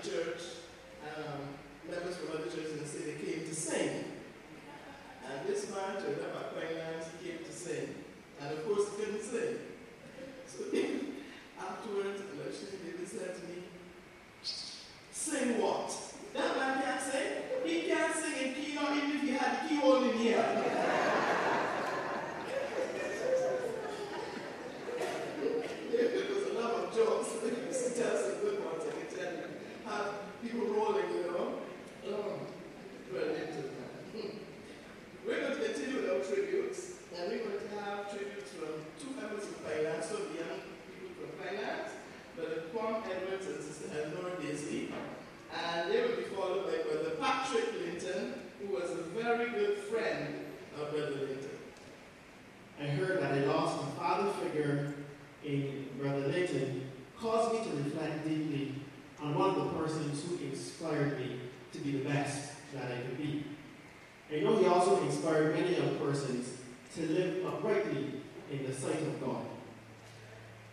church, members from other churches in the city came to sing. And this man turned up at Pinelands, he came to sing. And of course he couldn't sing. So afterwards, David said to me, "Sing what? That man can't sing? He can't sing in key, not even if he had the keyhole in here." It was a lot of jokes. He used to tell some good ones, I can tell you. Have people rolling, you know. Brilliant. We're going to continue with our tributes, and we're going to have tributes from two members of Finance, so the young people from Finance, Brother Kwam Edwards and Sister Eleanor Daisley, and they will be followed by Brother Patrick Linton, who was a very good friend of Brother Linton. I heard that I lost a father figure in Brother Linton caused me to reflect deeply on one of the persons who inspired me to be the best that I could be. I know he also inspired many young persons to live uprightly in the sight of God.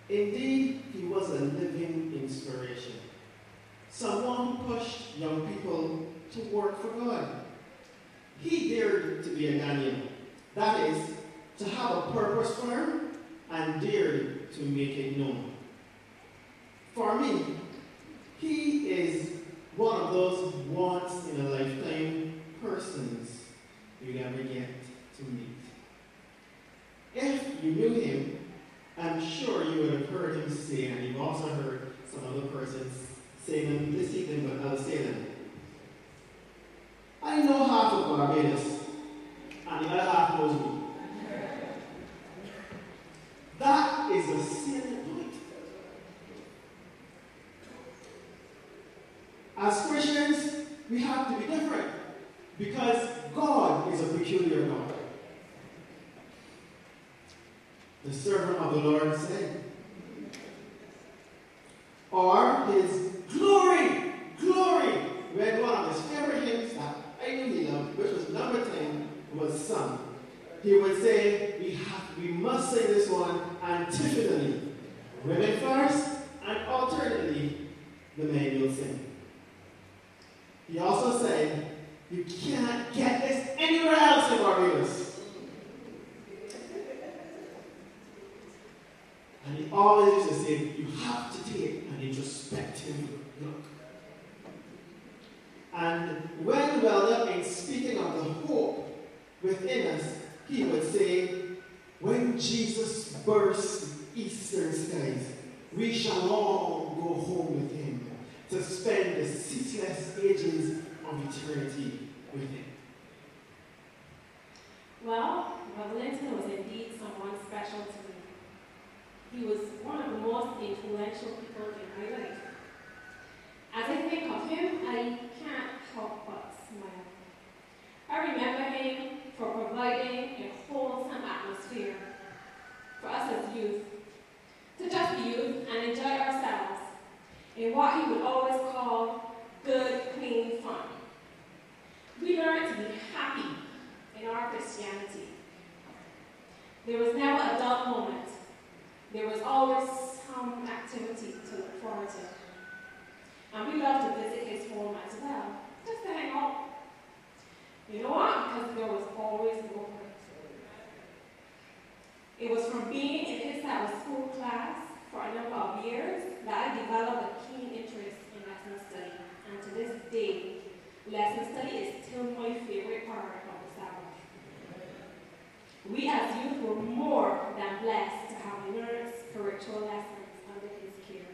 Indeed, he was a living inspiration. Someone who pushed young people to work for God. He dared to be a Daniel. That is, to have a purpose firm and dared to make it known. For me, he is one of those once-in-a-lifetime persons you never get to meet. If you knew him, I'm sure you would have heard him say, and you've also heard some other persons say them this evening, but I'll say them. I know half of Barbados, and the other half knows me. That is a salient point. As Christians, we have to be different, because God is a peculiar God. The servant of the Lord said, or his glory, glory, read one of his favorite hymns that I knew he loved, which was number 10, was sung. He would say, we must say this one antiphonally. Women first, and alternately, the men will sing. He also said, you can't get this anywhere else in Barbados. And he always used to say, you have to take an introspective look. And when well up in speaking of the hope within us, he would say, when Jesus bursts the eastern skies, we shall all go home with him to spend the ceaseless ages of eternity with him. Well, Brother Linton was indeed someone special to me. He was one of the most influential people in my life. As I think of him, I can't help but smile. I remember him for providing a wholesome atmosphere for us as youth, to just be youth and enjoy ourselves in what he would always call good, clean fun. We learned to be happy in our Christianity. There was never a dull moment. There was always some activity to look forward to. And we loved to visit his home as well, just to hang out. You know what? Because there was always work. It was from being in his Sabbath school class for a number of years that I developed a keen interest in lesson study. And to this day, lesson study is still my favorite part of the Sabbath. We as youth were more than blessed to have learned spiritual lessons under his care.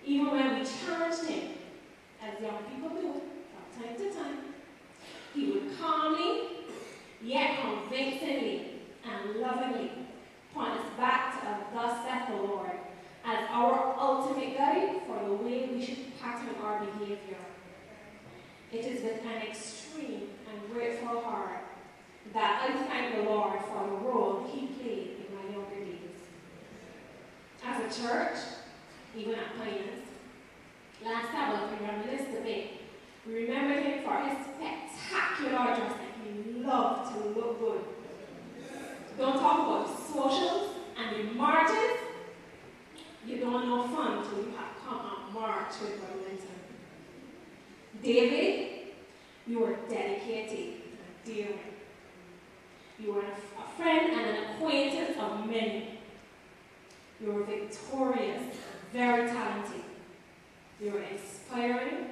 Even when we challenged him, as young people do, from time to time, he would calmly, yet convincingly and lovingly point us back to thus saith the Lord as our ultimate guide for the way we should pattern our behavior. It is with an extreme and grateful heart that I thank the Lord for the role he played in my younger days. As a church, even at Pines, last Sabbath we reminisced a bit. We remember him for his spectacular dressing. He loved to look good. Don't talk about the socials and the marches. You don't know fun till you have much with Brother Linton. David, you were dedicated and daring. You were a friend and an acquaintance of many. You were victorious, very talented. You were inspiring,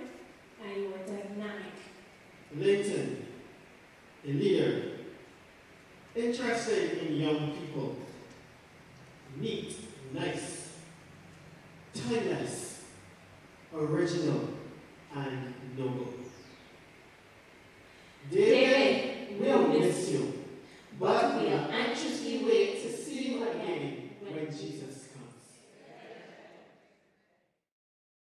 and you were dynamic. Linton, a leader, interested in young people, neat,